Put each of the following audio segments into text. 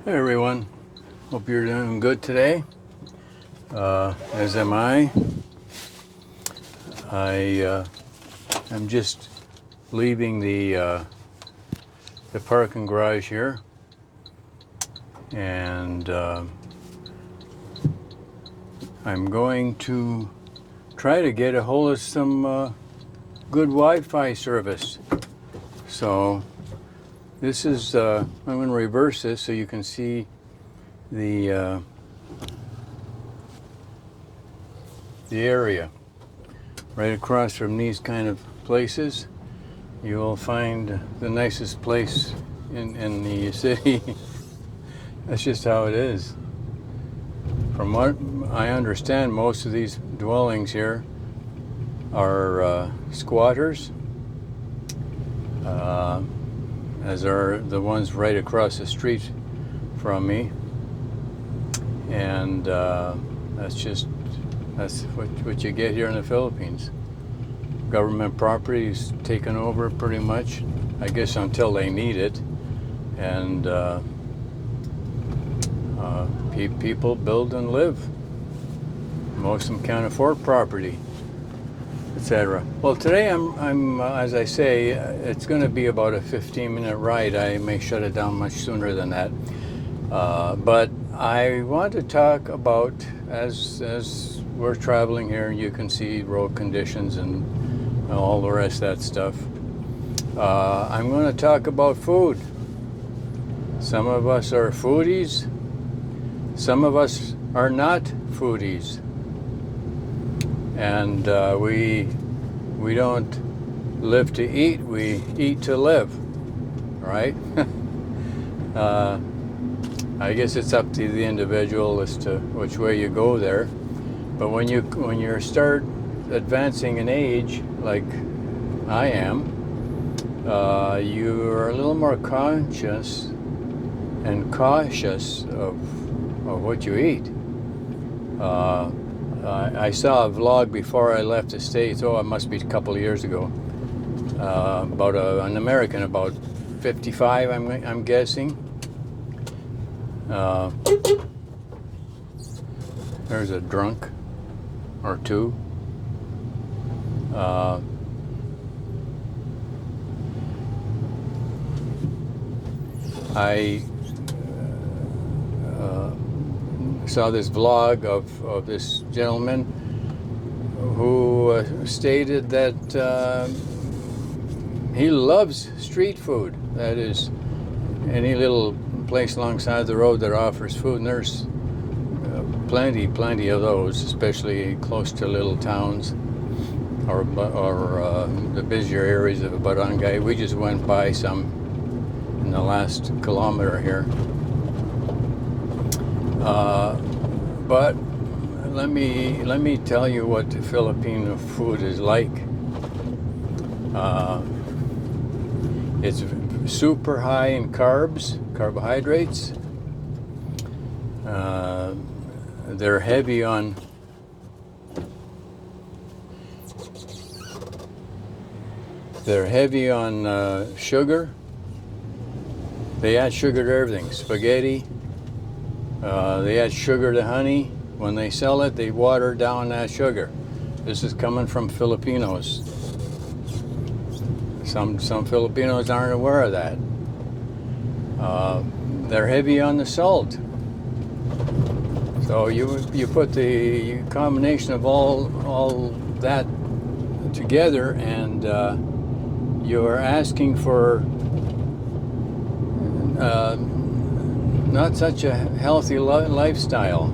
Hey everyone, hope you're doing good today, as am I. I'm just leaving the parking garage here, and I'm going to try to get a hold of some good Wi-Fi service. So this is, I'm going to reverse this so you can see the area. Right across from these kind of places, you will find the nicest place in the city. That's just how it is. From what I understand, most of these dwellings here are squatters, as are the ones right across the street from me, and that's what you get here in the Philippines. Government property is taken over pretty much, I guess, until they need it, and people build and live. Most of them can't afford property, etc. Well, today I'm as I say, it's going to be about a 15-minute ride. I may shut it down much sooner than that, but I want to talk about, as we're traveling here, you can see road conditions and all the rest of that stuff. I'm going to talk about food. Some of us are foodies. Some of us are not foodies. And we don't live to eat, we eat to live, right? I guess it's up to the individual as to which way you go there. But when you start advancing in age, like I am, you're a little more conscious and cautious of what you eat. I saw a vlog before I left the States. Oh, it must be a couple of years ago. About an American, about 55, I'm guessing. There's a drunk or two. I saw this vlog of this gentleman who stated that he loves street food. That is, any little place alongside the road that offers food, and there's plenty of those, especially close to little towns or the busier areas of Barangay. We just went by some in the last kilometer here. But let me tell you what the Filipino food is like. It's super high in carbohydrates. They're heavy on sugar. They add sugar to everything. Spaghetti. They add sugar to honey. When they sell it, they water down that sugar. This is coming from Filipinos. Some Filipinos aren't aware of that. They're heavy on the salt. So you put the combination of all that together, and you are asking for not such a healthy lifestyle,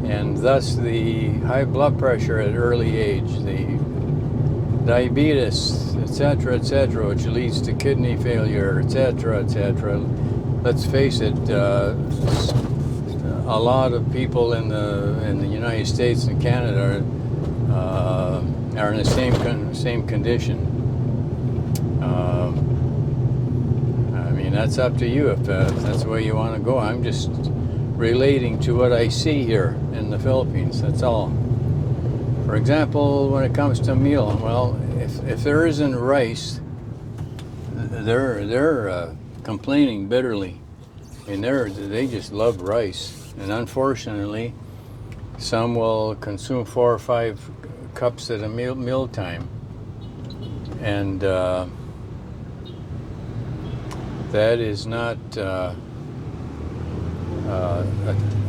and thus the high blood pressure at early age, the diabetes, etc., which leads to kidney failure, etc. Let's face it, a lot of people in the United States and Canada are in the same condition. That's up to you if that's the way you want to go. I'm just relating to what I see here in the Philippines. That's all. For example, when it comes to a meal, well, if there isn't rice, they're complaining bitterly. And they just love rice. And unfortunately, some will consume 4 or 5 cups at a mealtime. And that is not a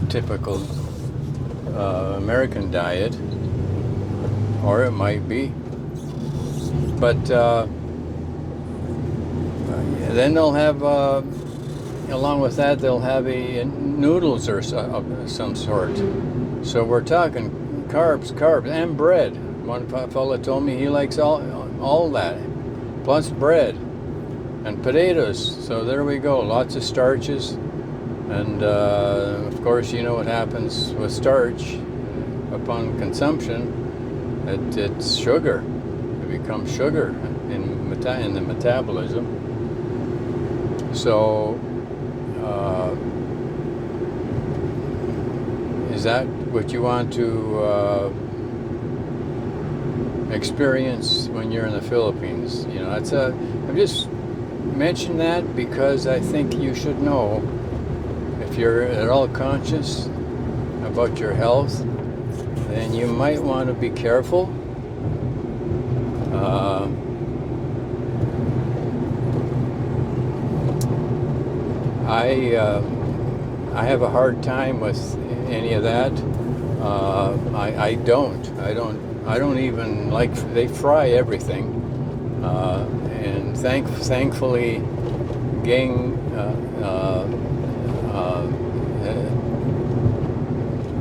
typical American diet, or it might be. But then they'll have, along with that, they'll have noodles or of some sort. So we're talking carbs, and bread. One fellow told me he likes all that, plus bread and potatoes. So there we go, lots of starches. And of course, you know what happens with starch upon consumption. It's sugar. It becomes sugar in the metabolism. So is that what you want to experience when you're in the Philippines? You know, I've just mentioned that because I think you should know, if you're at all conscious about your health, then you might want to be careful. I have a hard time with any of that. I don't even like, they fry everything, and thankfully gang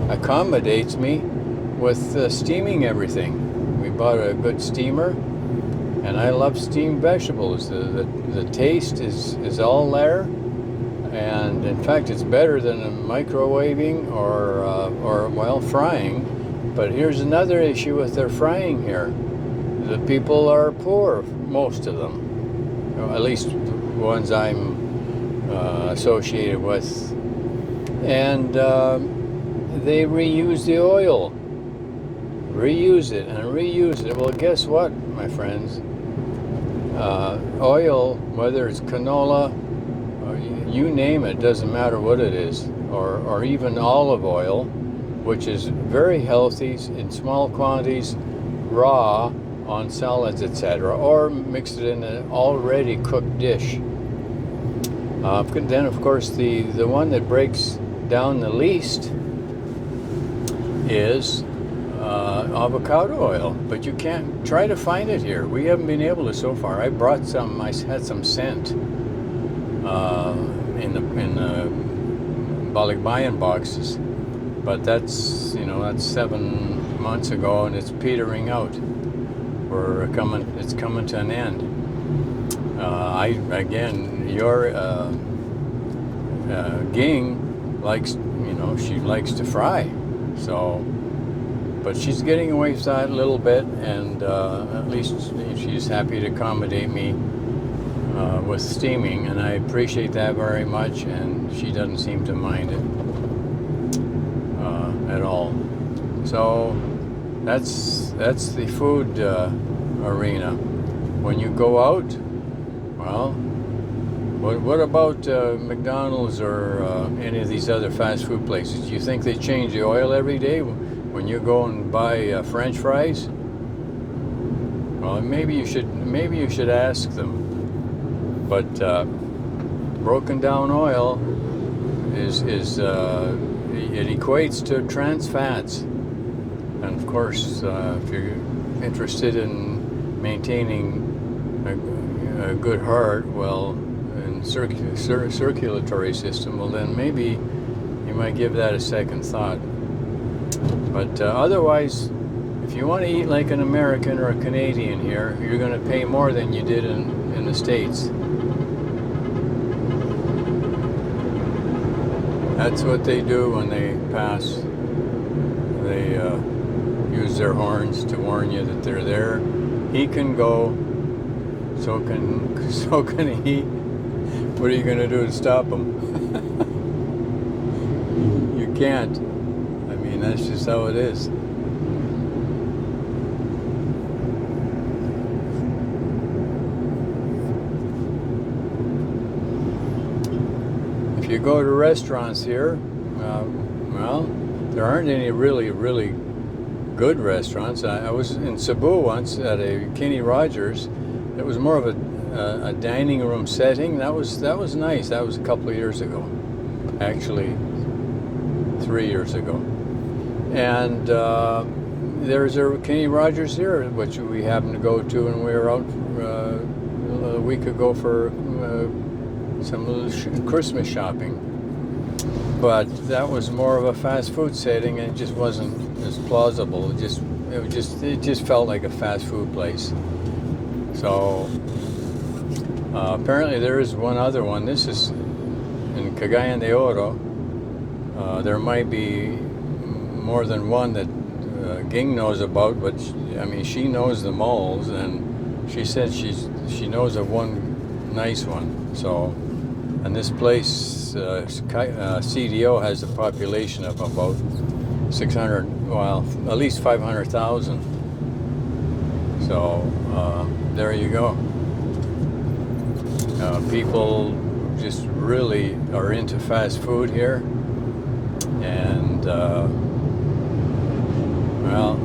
accommodates me with steaming everything. We bought a good steamer, and I love steamed vegetables. The taste is all there. And in fact, it's better than microwaving or frying. But here's another issue with their frying here. The people are poor, most of them, at least the ones I'm associated with. And they reuse the oil. Reuse it and reuse it. Well, guess what, my friends? Oil, whether it's canola, you name it, doesn't matter what it is, or even olive oil, which is very healthy in small quantities, raw on salads, etc., or mix it in an already cooked dish. Then, of course, the one that breaks down the least is avocado oil, but you can't try to find it here. We haven't been able to so far. I brought some. I had some scent in the balikbayan boxes, but that's 7 months ago, and it's petering out. It's coming to an end. Your Ging likes, she likes to fry, so. But she's getting away with that a little bit, and at least she's happy to accommodate me with steaming, and I appreciate that very much, and she doesn't seem to mind it at all. So that's the food arena. When you go out, well, what about McDonald's or any of these other fast food places? Do you think they change the oil every day when you go and buy French fries? Well, maybe you should ask them. But broken down oil is it equates to trans fats, and of course, if you're interested in maintaining a good heart, and circulatory system, well, then maybe you might give that a second thought. But otherwise, if you want to eat like an American or a Canadian here, you're going to pay more than you did in the States. That's what they do when they pass. They use their horns to warn you that they're there. He can go, so can he. What are you going to do to stop him? You can't. I mean, that's just how it is. If you go to restaurants here, well, there aren't any really good restaurants. I was in Cebu once at a Kenny Rogers. It was more of a dining room setting. That was nice. That was a couple of years ago, actually 3 years ago. And there's a Kenny Rogers here, which we happened to go to, and we were out a week ago for some little Christmas shopping. But that was more of a fast food setting, and it just wasn't as plausible. It just felt like a fast food place. So apparently there is one other one. This is in Cagayan de Oro. There might be more than one that Ging knows about, but she knows the malls, and she said she knows of one nice one. So, and this place, CDO, has a population of about 600, well, at least 500,000. So there you go. People just really are into fast food here, and well,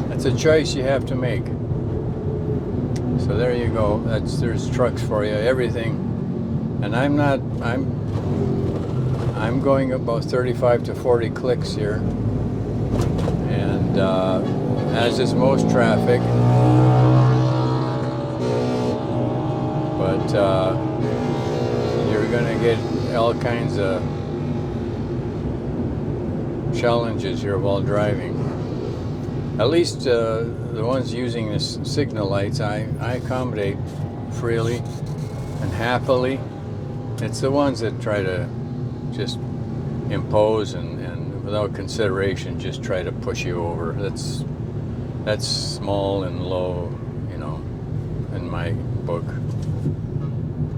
that's a choice you have to make. So there you go. There's trucks for you, everything. And I'm going about 35 to 40 clicks here, and as is most traffic. But you're gonna get all kinds of challenges here while driving. At least the ones using the signal lights, I accommodate freely and happily. It's the ones that try to just impose and without consideration just try to push you over. That's small and low, in my book.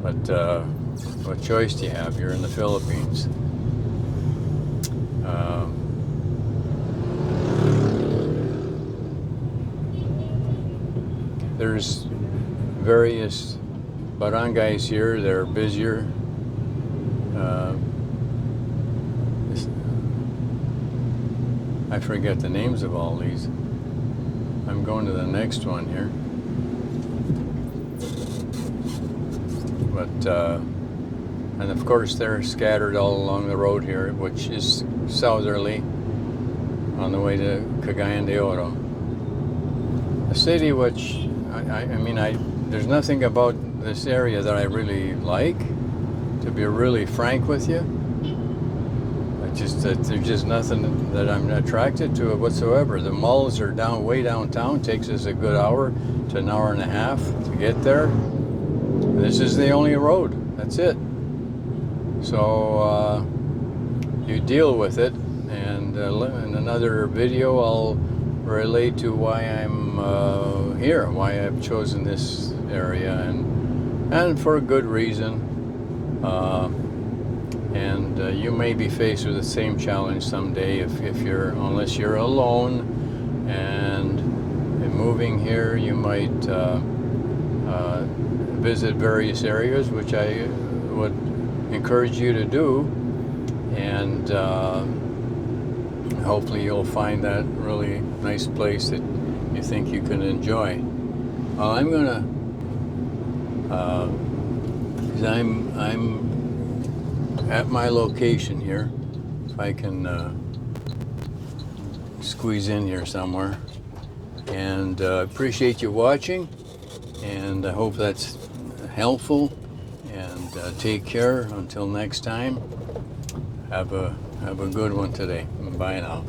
But what choice do you have? You're in the Philippines. There's various barangays here. They're busier. I forget the names of all these. I'm going to the next one here. But and of course they're scattered all along the road here, which is southerly on the way to Cagayan de Oro. A city which there's nothing about this area that I really like, to be really frank with you. There's just nothing that I'm attracted to whatsoever. The malls are way downtown. Takes us a good hour to an hour and a half to get there. This is the only road. That's it. So you deal with it, and in another video I'll relate to why I'm here, why I've chosen this area, and for a good reason. And you may be faced with the same challenge someday unless you're alone, and in moving here you might visit various areas, which I would encourage you to do, and hopefully you'll find that really nice place that you think you can enjoy. Well, I'm gonna, because I'm at my location here. If I can squeeze in here somewhere. And appreciate you watching, and I hope that's helpful. And take care until next time. Have a good one today. Bye now.